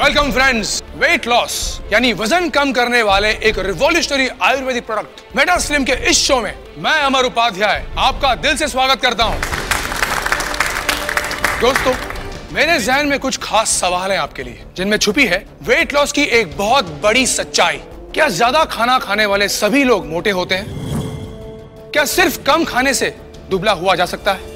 Welcome friends. Weight loss यानी वजन कम करने वाले एक revolutionary Ayurvedic product Meta slim के इस शो में मैं अमर उपाध्याय आपका दिल से स्वागत करता हूं। दोस्तों, मेरे जहन में कुछ खास सवाल हैं आपके लिए, जिनमें छुपी है वेट लॉस की एक बहुत बड़ी सच्चाई। क्या ज्यादा खाना खाने वाले सभी लोग मोटे होते हैं? क्या सिर्फ कम खाने से दुबला हुआ जा सकता है?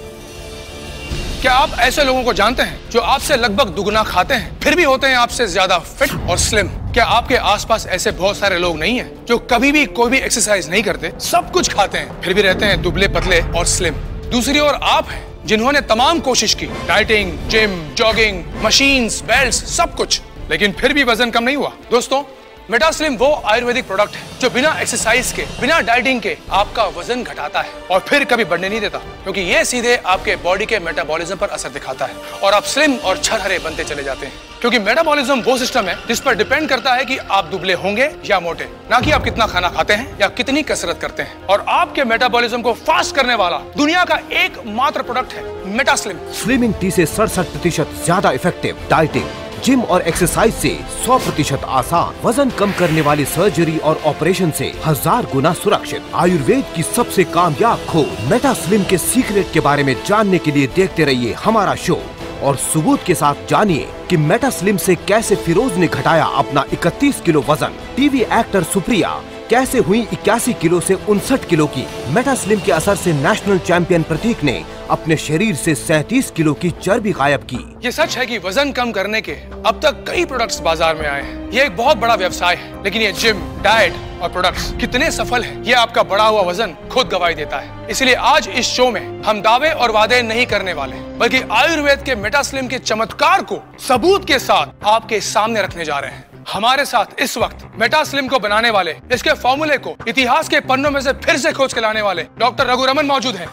क्या आप ऐसे लोगों को जानते हैं जो आपसे लगभग दुगना खाते हैं फिर भी होते हैं आपसे ज्यादा फिट और स्लिम? क्या आपके आसपास ऐसे बहुत सारे लोग नहीं हैं जो कभी भी कोई भी एक्सरसाइज नहीं करते, सब कुछ खाते हैं फिर भी रहते हैं दुबले पतले और स्लिम? दूसरी ओर आप हैं जिन्होंने तमाम कोशिश की, dieting, gym, jogging, machines, belts, सब कुछ, लेकिन फिर भी वजन कम नहीं हुआ। दोस्तों, मेटा स्लिम वो आयुर्वेदिक प्रोडक्ट है जो बिना एक्सरसाइज के, बिना डाइटिंग के आपका वजन घटाता है और फिर कभी बढ़ने नहीं देता, क्योंकि ये सीधे आपके बॉडी के मेटाबॉलिज्म पर असर दिखाता है और आप स्लिम और छरहरे बनते चले जाते हैं। क्योंकि मेटाबॉलिज्म वो सिस्टम है जिस पर डिपेंड करता है कि आप दुबले होंगे या मोटे, ना कि आप कितना खाना खाते हैं या कितनी कसरत करते हैं। और आपके मेटाबॉलिज्म को फास्ट करने वाला दुनिया का एकमात्र प्रोडक्ट है मेटा स्लिम। स्लिमिंग टी से 67% ज्यादा इफेक्टिव, डाइटिंग, जिम और एक्सरसाइज से 100% आसान, वजन कम करने वाली सर्जरी और ऑपरेशन से 1000 गुना सुरक्षित, आयुर्वेद की सबसे कामयाब खोज मेटा स्लिम के सीक्रेट के बारे में जानने के लिए देखते रहिए हमारा शो और सबूत के साथ जानिए कि मेटा स्लिम से कैसे फिरोज ने घटाया अपना 31 किलो वजन, टीवी एक्टर सुप्रिया कैसे हुई 81 किलो से 59 किलो की, मेटा स्लिम के असर से नेशनल चैंपियन प्रतीक ने अपने शरीर से 37 किलो की चर्बी गायब की। ये सच है कि वजन कम करने के अब तक कई प्रोडक्ट्स बाजार में आए हैं। ये एक बहुत बड़ा व्यवसाय है, लेकिन ये जिम, डाइट और प्रोडक्ट्स कितने सफल हैं, ये आपका बढ़ा हुआ वजन खुद गवाही देता है। इसलिए आज इस शो में हम दावे और वादे नहीं करने वाले, बल्कि आयुर्वेद के मेटा स्लिम के चमत्कार को सबूत के साथ आपके सामने रखने जा रहे हैं। हमारे साथ इस वक्त मेटा स्लिम को बनाने वाले, इसके फॉर्मूले को इतिहास के पन्नों में से फिर से खोज के लाने वाले डॉक्टर रघु रमन मौजूद हैं।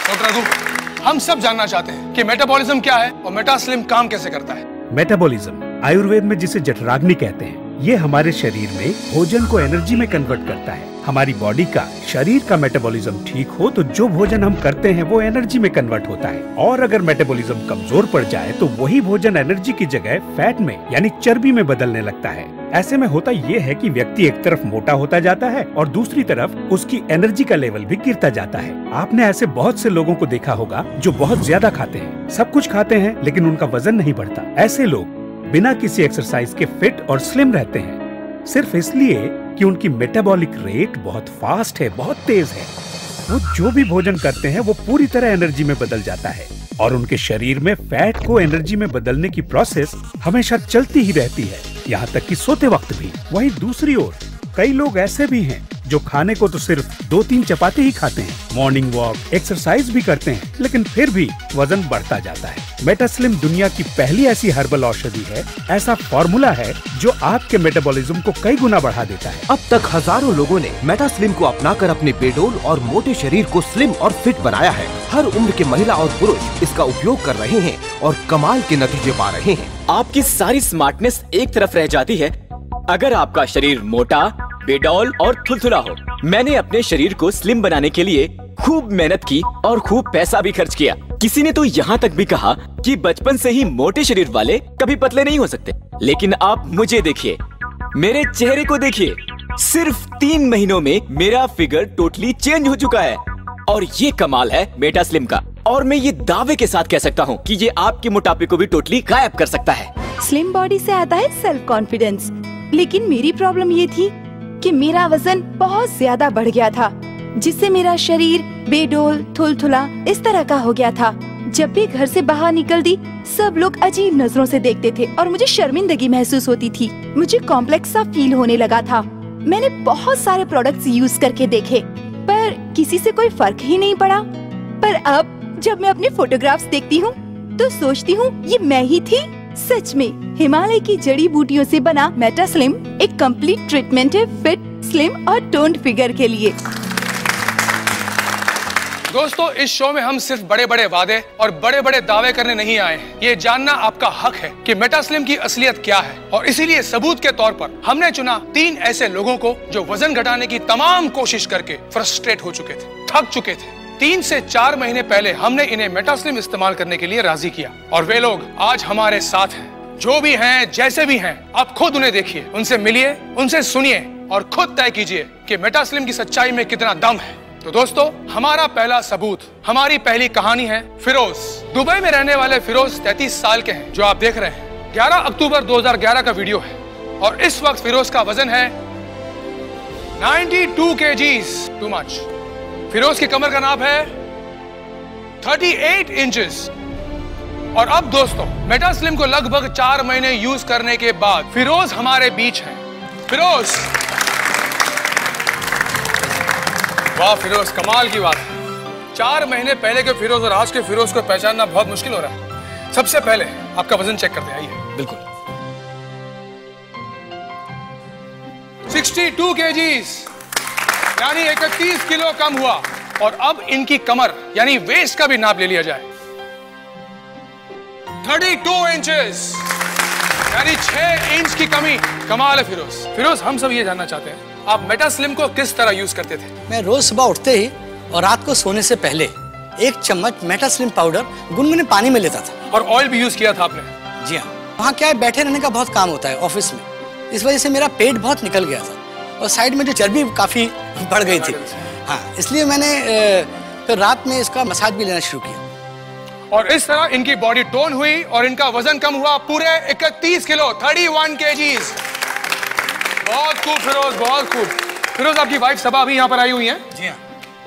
डॉक्टर रघु, हम सब जानना चाहते हैं कि मेटाबॉलिज्म क्या है और मेटा स्लिम काम कैसे करता है। मेटाबॉलिज्म आयुर्वेद में जिसे जठराग्नि कहते हैं, ये हमारे शरीर में भोजन को एनर्जी में कन्वर्ट करता है। हमारी बॉडी का, शरीर का मेटाबॉलिज्म ठीक हो तो जो भोजन हम करते हैं वो एनर्जी में कन्वर्ट होता है, और अगर मेटाबॉलिज्म कमजोर पड़ जाए तो वही भोजन एनर्जी की जगह फैट में यानी चर्बी में बदलने लगता है। ऐसे में होता ये है कि व्यक्ति एक तरफ मोटा होता जाता है और दूसरी तरफ उसकी एनर्जी का लेवल भी गिरता जाता है। आपने ऐसे बहुत से लोगों को देखा होगा जो बहुत ज्यादा खाते हैं, सब कुछ खाते हैं, लेकिन उनका वजन नहीं बढ़ता। ऐसे लोग बिना किसी एक्सरसाइज के फिट और स्लिम रहते हैं, सिर्फ इसलिए कि उनकी मेटाबॉलिक रेट बहुत फास्ट है, बहुत तेज है। वो जो भी भोजन करते हैं वो पूरी तरह एनर्जी में बदल जाता है और उनके शरीर में फैट को एनर्जी में बदलने की प्रोसेस हमेशा चलती ही रहती है, यहाँ तक कि सोते वक्त भी। वहीं दूसरी ओर कई लोग ऐसे भी हैं जो खाने को तो सिर्फ 2-3 चपाती ही खाते हैं, मॉर्निंग वॉक, एक्सरसाइज भी करते हैं, लेकिन फिर भी वजन बढ़ता जाता है। मेटा स्लिम दुनिया की पहली ऐसी हर्बल औषधि है, ऐसा फॉर्मूला है जो आपके मेटाबॉलिज्म को कई गुना बढ़ा देता है। अब तक हजारों लोगों ने मेटा स्लिम को अपनाकर अपने बेडोल और मोटे शरीर को स्लिम और फिट बनाया है। हर उम्र के महिला और पुरुष इसका उपयोग कर रहे हैं और कमाल के नतीजे पा रहे हैं। आपकी सारी स्मार्टनेस एक तरफ रह जाती है अगर आपका शरीर मोटा, बेडौल और थुलथुला हो। मैंने अपने शरीर को स्लिम बनाने के लिए खूब मेहनत की और खूब पैसा भी खर्च किया। किसी ने तो यहाँ तक भी कहा कि बचपन से ही मोटे शरीर वाले कभी पतले नहीं हो सकते। लेकिन आप मुझे देखिए, मेरे चेहरे को देखिए, सिर्फ 3 महीनों में मेरा फिगर टोटली चेंज हो चुका है। और ये कमाल है मेटा स्लिम का, और मैं ये दावे के साथ कह सकता हूँ कि ये आपके मोटापे को भी टोटली गायब कर सकता है। स्लिम बॉडी से आता है सेल्फ कॉन्फिडेंस, लेकिन मेरी प्रॉब्लम ये थी कि मेरा वजन बहुत ज्यादा बढ़ गया था, जिससे मेरा शरीर बेडोल, थुलथुला इस तरह का हो गया था। जब भी घर से बाहर निकलती, सब लोग अजीब नजरों से देखते थे और मुझे शर्मिंदगी महसूस होती थी। मुझे कॉम्प्लेक्स सा फील होने लगा था। मैंने बहुत सारे प्रोडक्ट्स यूज करके देखे, पर किसी से कोई फर्क ही नहीं पड़ा। पर अब जब मैं अपने फोटोग्राफ्स देखती हूँ तो सोचती हूँ ये मैं ही थी। सच में हिमालय की जड़ी बूटियों से बना मेटा स्लिम एक कंप्लीट ट्रीटमेंट है फिट, स्लिम और टोन्ड फिगर के लिए। दोस्तों, इस शो में हम सिर्फ बड़े बड़े वादे और बड़े बड़े दावे करने नहीं आए हैं। ये जानना आपका हक है कि मेटा स्लिम की असलियत क्या है, और इसीलिए सबूत के तौर पर हमने चुना 3 ऐसे लोगों को जो वजन घटाने की तमाम कोशिश करके फ्रस्ट्रेट हो चुके थे, थक चुके थे। 3 से 4 महीने पहले हमने इन्हें मेटा स्लिम इस्तेमाल करने के लिए राजी किया और वे लोग आज हमारे साथ हैं। जो भी हैं, जैसे भी हैं, आप खुद उन्हें देखिए, उनसे मिलिए, उनसे सुनिए और खुद तय कीजिए कि मेटास्लिम की सच्चाई में कितना दम है। तो दोस्तों, हमारा पहला सबूत, हमारी पहली कहानी है फिरोज। दुबई में रहने वाले फिरोज 33 साल के हैं, जो आप देख रहे हैं। 11 अक्टूबर 2011 का वीडियो है और इस वक्त फिरोज का वजन है 92 kgs, टू मच। फिरोज की कमर का नाप है 38 इंचेस। और अब दोस्तों, मेटास्लिम को लगभग 4 महीने यूज करने के बाद फिरोज हमारे बीच हैं। फिरोज, वाह फिरोज, कमाल की बात है। 4 महीने पहले के फिरोज और आज के फिरोज को पहचानना बहुत मुश्किल हो रहा है। सबसे पहले आपका वजन चेक करते हैं, आइए। बिल्कुल। 62 kgs, यानी 31 किलो कम हुआ। और अब इनकी कमर यानी वेस्ट का भी नाप ले लिया जाए, 32 इंचेस, यानी 6 इंच की कमी। कमाल है फिरोज। फिरोज, हम सब ये जानना चाहते हैं, आप मेटास्लिम को किस तरह यूज करते थे? मैं रोज सुबह उठते ही और रात को सोने से पहले 1 चम्मच मेटास्लिम पाउडर गुनगुने पानी में लेता था। और ऑयल भी यूज किया था आपने? जी हाँ। वहाँ क्या है, बैठे रहने का बहुत काम होता है ऑफिस में, इस वजह से मेरा पेट बहुत निकल गया था और साइड में जो चर्बी काफी बढ़ गई थी। हाँ, इसलिए मैंने फिर रात में इसका मसाज भी लेना शुरू किया और इस तरह इनकी बॉडी टोन हुई और इनका वजन कम हुआ पूरे 31 किलो, 31 kgs। बहुत खूब फिरोज, बहुत खूब। फिरोज, आपकी वाइफ सबा अभी यहाँ पर आई हुई है। जी हाँ।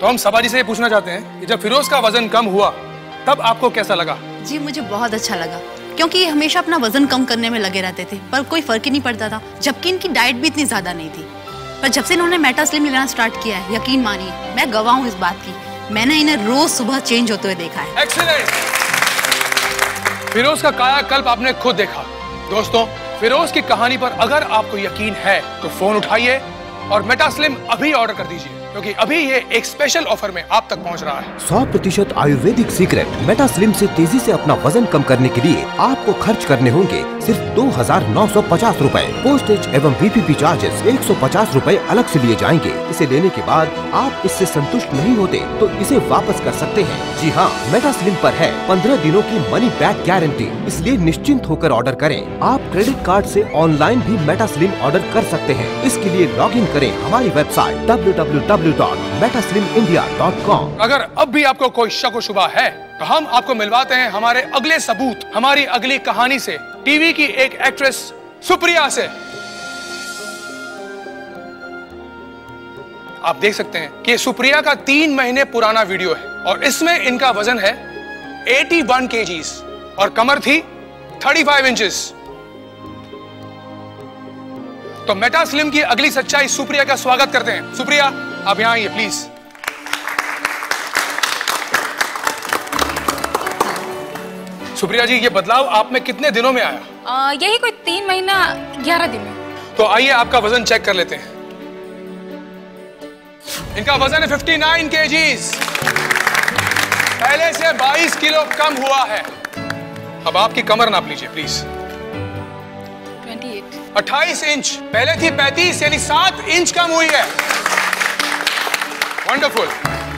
तो हम सबा जी से ये पूछना चाहते हैं कि जब फिरोज का वजन कम हुआ तब आपको कैसा लगा? जी, मुझे बहुत अच्छा लगा, क्योंकि ये हमेशा अपना वजन कम करने में लगे रहते थे पर कोई फर्क ही नहीं पड़ता था, जबकि इनकी डाइट भी इतनी ज्यादा नहीं थी। पर जब से इन्होंने मेटास्लिम लेना स्टार्ट किया है, यकीन मानिए मैं गवाह हूँ इस बात की, मैंने इन्हें रोज सुबह चेंज होते हुए देखा है। एक्सीलेंट। फिरोज का कायाकल्प आपने खुद देखा। दोस्तों, फिरोज की कहानी पर अगर आपको यकीन है तो फोन उठाइए और मेटास्लिम अभी ऑर्डर कर दीजिए, क्योंकि अभी ये एक स्पेशल ऑफर में आप तक पहुंच रहा है। 100% आयुर्वेदिक सीक्रेट मेटास्लिम से तेजी से अपना वजन कम करने के लिए आपको खर्च करने होंगे सिर्फ 2,950 रुपए। पोस्टेज एवं VPP चार्जेस 150 रुपए अलग से लिए जाएंगे। इसे लेने के बाद आप इससे संतुष्ट नहीं होते तो इसे वापस कर सकते हैं। जी हाँ, मेटास्लिम पर है 15 दिनों की मनी बैक गारंटी, इसलिए निश्चिंत होकर ऑर्डर करें। आप क्रेडिट कार्ड से ऑनलाइन भी मेटास्लिम ऑर्डर कर सकते हैं। इसके लिए लॉग इन करें हमारी वेबसाइट www.metaslimindia.com। अगर अब भी आपको कोई शक व शुबा है तो हम आपको मिलवाते हैं हमारे अगले सबूत, हमारी अगली कहानी से, टीवी की एक एक्ट्रेस सुप्रिया से। आप देख सकते हैं कि सुप्रिया का 3 महीने पुराना वीडियो है और इसमें इनका वजन है 81 kgs और कमर थी 35 इंचेस। तो मेटास्लिम की अगली सच्चाई सुप्रिया का स्वागत करते हैं। सुप्रिया, आप यहां आइए प्लीज। सुप्रिया जी, ये बदलाव आप में कितने दिनों में आया? यही कोई 3 महीना 11 दिन में। तो आइए आपका वजन चेक कर लेते हैं। इनका वजन है 59 kgs, पहले से 22 किलो कम हुआ है। अब आपकी कमर नाप लीजिए प्लीज। 28 इंच, पहले थी 35, यानी 7 इंच कम हुई है। वंडरफुल।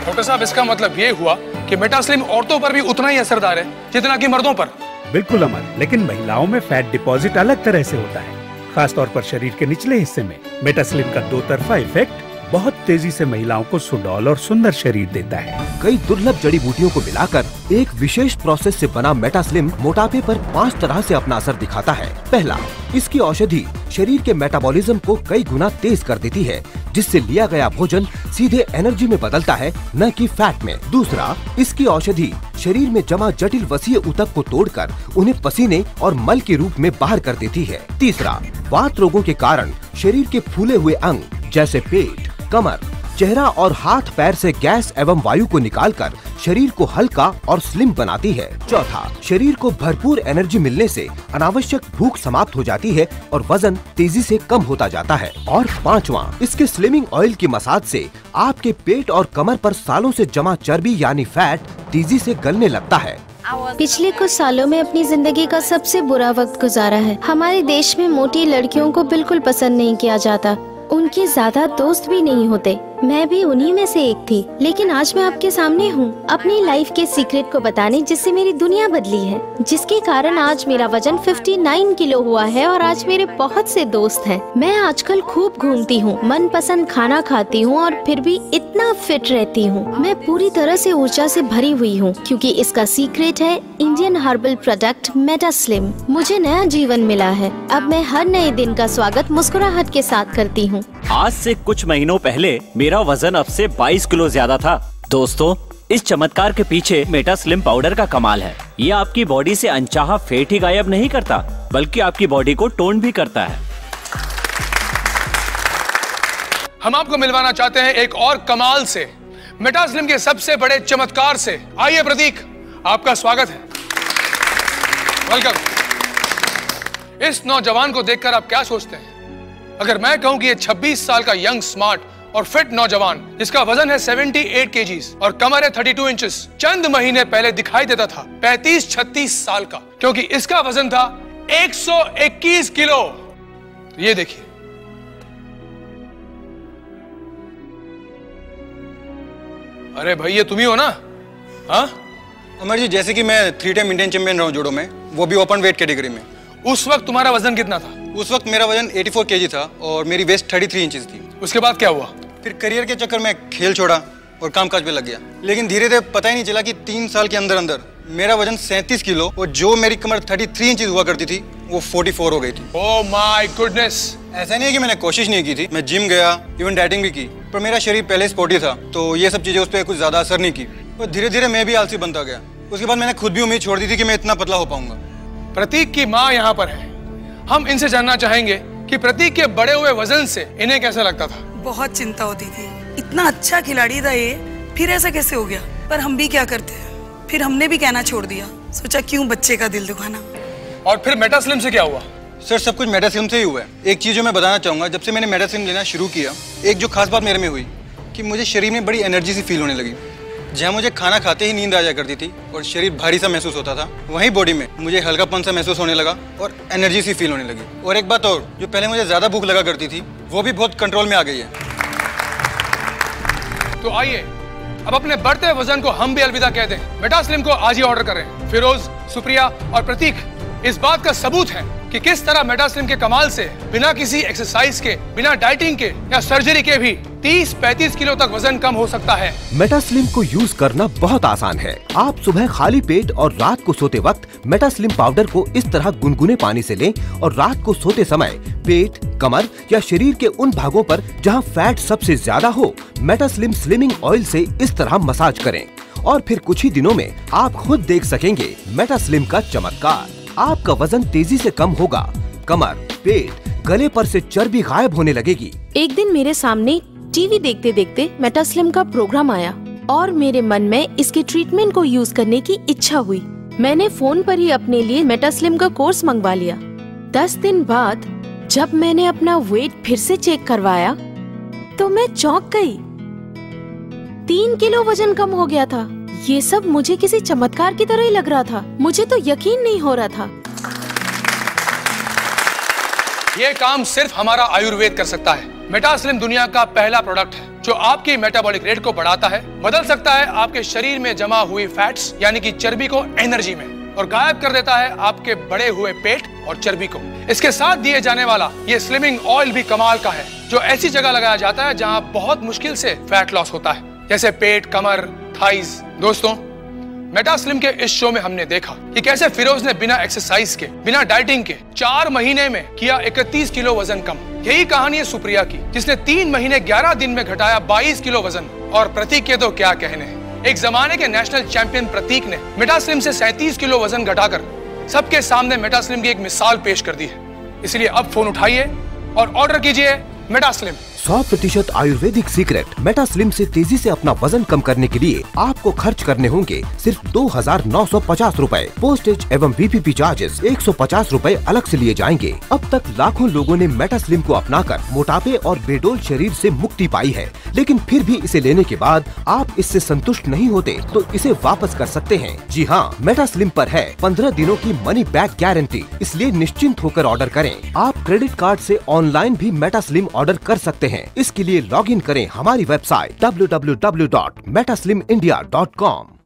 डॉक्टर साहब, इसका मतलब ये हुआ कि मेटास्लिम औरतों पर भी उतना ही असरदार है जितना कि मर्दों पर। बिल्कुल अमर, लेकिन महिलाओं में फैट डिपॉजिट अलग तरह से होता है, खास तौर पर शरीर के निचले हिस्से में। मेटास्लिम का 2 तरफा इफेक्ट बहुत तेजी से महिलाओं को सुडौल और सुंदर शरीर देता है। कई दुर्लभ जड़ी बूटियों को मिलाकर एक विशेष प्रोसेस से बना मेटास्लिम मोटापे पर 5 तरह से अपना असर दिखाता है। पहला, इसकी औषधि शरीर के मेटाबॉलिज्म को कई गुना तेज कर देती है, जिससे लिया गया भोजन सीधे एनर्जी में बदलता है, न कि फैट में। दूसरा, इसकी औषधि शरीर में जमा जटिल वसीय ऊतक को तोड़कर उन्हें पसीने और मल के रूप में बाहर कर देती है। तीसरा, वात रोगों के कारण शरीर के फूले हुए अंग जैसे पेट, कमर, चेहरा और हाथ पैर से गैस एवं वायु को निकालकर शरीर को हल्का और स्लिम बनाती है। चौथा, शरीर को भरपूर एनर्जी मिलने से अनावश्यक भूख समाप्त हो जाती है और वजन तेजी से कम होता जाता है। और पांचवा, इसके स्लिमिंग ऑयल की मसाज से आपके पेट और कमर पर सालों से जमा चर्बी यानी फैट तेजी से गलने लगता है। पिछले कुछ सालों में अपनी जिंदगी का सबसे बुरा वक्त गुजारा है। हमारे देश में मोटी लड़कियों को बिल्कुल पसंद नहीं किया जाता, उनके ज्यादा दोस्त भी नहीं होते। मैं भी उन्हीं में से एक थी, लेकिन आज मैं आपके सामने हूँ अपनी लाइफ के सीक्रेट को बताने, जिससे मेरी दुनिया बदली है, जिसके कारण आज मेरा वजन 59 किलो हुआ है और आज मेरे बहुत से दोस्त हैं। मैं आजकल खूब घूमती हूँ, मनपसंद खाना खाती हूँ और फिर भी इतना फिट रहती हूँ। मैं पूरी तरह से ऊर्जा से भरी हुई हूँ, क्योंकि इसका सीक्रेट है इंडियन हर्बल प्रोडक्ट मेटास्लिम। मुझे नया जीवन मिला है। अब मैं हर नए दिन का स्वागत मुस्कुराहट के साथ करती हूँ। आज से कुछ महीनों पहले मेरा वजन अब से 22 किलो ज्यादा था। दोस्तों, इस चमत्कार के पीछे मेटास्लिम पाउडर का कमाल है। ये आपकी बॉडी से अनचाहा फैट ही गायब नहीं करता, बल्कि आपकी बॉडी को टोन भी करता है। हम आपको मिलवाना चाहते हैं एक और कमाल से, मेटास्लिम के सबसे बड़े चमत्कार से। आइए प्रतीक, आपका स्वागत है। वेलकम। इस नौजवान को देखकर आप क्या सोचते हैं? अगर मैं कहूं कि ये 26 साल का यंग, स्मार्ट और फिट नौजवान, जिसका वजन है 78 केजीज और कमर है 32 इंचेस, चंद महीने पहले दिखाई देता था 35-36 साल का, क्योंकि इसका वजन था 121 किलो। ये देखिए, अरे भाई ये तुम ही हो ना? हाँ अमर जी, जैसे कि मैं 3 टाइम इंडियन चैंपियन रहा हूँ जूडो में, वो भी ओपन वेट कैटेगरी में। उस वक्त तुम्हारा वजन कितना था? उस वक्त मेरा वजन 84 केजी था और मेरी वेस्ट 33 इंचेस थी। उसके बाद क्या हुआ? फिर करियर के चक्कर में खेल छोड़ा और कामकाज पे लग गया, लेकिन धीरे धीरे पता ही नहीं चला कि 3 साल के अंदर अंदर मेरा वजन 37 किलो और जो मेरी कमर 33 इंचेस हुआ करती थी वो 44 हो गई थी। Oh my goodness. ऐसा नहीं है कि मैंने कोशिश नहीं की थी, मैं जिम गया, इवन डाइटिंग भी की, पर मेरा शरीर पहले स्पोर्टी था, तो ये सब चीजें उस पर कुछ ज्यादा असर नहीं की और धीरे धीरे मैं भी आलसी बनता गया। उसके बाद मैंने खुद भी उम्मीद छोड़ दी थी कि मैं इतना पतला हो पाऊंगा। प्रतीक की माँ यहाँ पर है, हम इनसे जानना चाहेंगे कि प्रतीक के बड़े हुए वजन से इन्हें कैसा लगता था। बहुत चिंता होती थी, इतना अच्छा खिलाड़ी था ये, फिर ऐसा कैसे हो गया। पर हम भी क्या करते हैं, फिर हमने भी कहना छोड़ दिया, सोचा क्यों बच्चे का दिल दुखाना। और फिर मेटास्लिम से क्या हुआ? सर सब कुछ मेटास्लिम से ही हुआ है। एक चीज जो मैं बताना चाहूंगा, जब से मैंने मेटास्लिम लेना शुरू किया, एक जो खास बात मेरे में हुई कि मुझे शरीर में बड़ी एनर्जी सी फील होने लगी। जहाँ मुझे खाना खाते ही नींद आ जाया करती थी और शरीर भारी सा महसूस होता था, वहीं बॉडी में मुझे हल्कापन सा महसूस होने लगा और एनर्जी सी फील होने लगी। और एक बात और, जो पहले मुझे ज्यादा भूख लगा करती थी, वो भी बहुत कंट्रोल में आ गई है। तो आइए अब अपने बढ़ते वजन को हम भी अलविदा कह दें। मेटास्लिम को आज ही ऑर्डर करें। फिरोज, सुप्रिया और प्रतीक इस बात का सबूत है कि किस तरह मेटास्लिम के कमाल से बिना किसी एक्सरसाइज के, बिना डाइटिंग के या सर्जरी के भी 30-35 किलो तक वजन कम हो सकता है। मेटास्लिम को यूज करना बहुत आसान है। आप सुबह खाली पेट और रात को सोते वक्त मेटास्लिम पाउडर को इस तरह गुनगुने पानी से लें और रात को सोते समय पेट, कमर या शरीर के उन भागों पर जहां फैट सबसे ज्यादा हो, मेटास्लिम स्लिमिंग ऑयल से इस तरह मसाज करें और फिर कुछ ही दिनों में आप खुद देख सकेंगे मेटास्लिम का चमत्कार। आपका वजन तेजी से कम होगा, कमर, पेट, गले पर से चर्बी गायब होने लगेगी। एक दिन मेरे सामने टीवी देखते देखते मेटास्लिम का प्रोग्राम आया और मेरे मन में इसके ट्रीटमेंट को यूज करने की इच्छा हुई। मैंने फोन पर ही अपने लिए मेटास्लिम का कोर्स मंगवा लिया। 10 दिन बाद जब मैंने अपना वेट फिर से चेक करवाया तो मैं चौंक गई। 3 किलो वजन कम हो गया था। ये सब मुझे किसी चमत्कार की तरह ही लग रहा था। मुझे तो यकीन नहीं हो रहा था। ये काम सिर्फ हमारा आयुर्वेद कर सकता है। मेटास्लिम दुनिया का पहला प्रोडक्ट है जो आपकी मेटाबॉलिक रेट को बढ़ाता है, बदल सकता है आपके शरीर में जमा हुई फैट्स यानी कि चर्बी को एनर्जी में, और गायब कर देता है आपके बढ़े हुए पेट और चर्बी को। इसके साथ दिए जाने वाला ये स्लिमिंग ऑयल भी कमाल का है, जो ऐसी जगह लगाया जाता है जहां बहुत मुश्किल से फैट लॉस होता है, जैसे पेट, कमर, थाइज। दोस्तों, मेटास्लिम के इस शो में हमने देखा कि कैसे फिरोज ने बिना एक्सरसाइज के, बिना डाइटिंग के 4 महीने में किया 31 किलो वजन कम। यही कहानी है सुप्रिया की, जिसने 3 महीने 11 दिन में घटाया 22 किलो वजन। और प्रतीक के तो क्या कहने हैं। एक जमाने के नेशनल चैंपियन प्रतीक ने मेटास्लिम से 37 किलो वजन घटाकर सबके सामने मेटास्लिम की एक मिसाल पेश कर दी है। इसलिए अब फोन उठाइए और ऑर्डर कीजिए मेटास्लिम। 100% आयुर्वेदिक सीक्रेट मेटास्लिम से तेजी से अपना वजन कम करने के लिए आपको खर्च करने होंगे सिर्फ 2,950 रूपए। पोस्टेज एवं VPP चार्जेस 150 रूपए अलग से लिए जाएंगे। अब तक लाखों लोगों ने मेटास्लिम को अपनाकर मोटापे और बेडोल शरीर से मुक्ति पाई है, लेकिन फिर भी इसे लेने के बाद आप इससे संतुष्ट नहीं होते तो इसे वापस कर सकते हैं। जी हाँ, मेटास्लिम पर है 15 दिनों की मनी बैक गारंटी, इसलिए निश्चिंत होकर ऑर्डर करें। आप क्रेडिट कार्ड से ऑनलाइन भी मेटास्लिम ऑर्डर कर सकते हैं। हैं। इसके लिए लॉगिन करें हमारी वेबसाइट www.metaslimindia.com।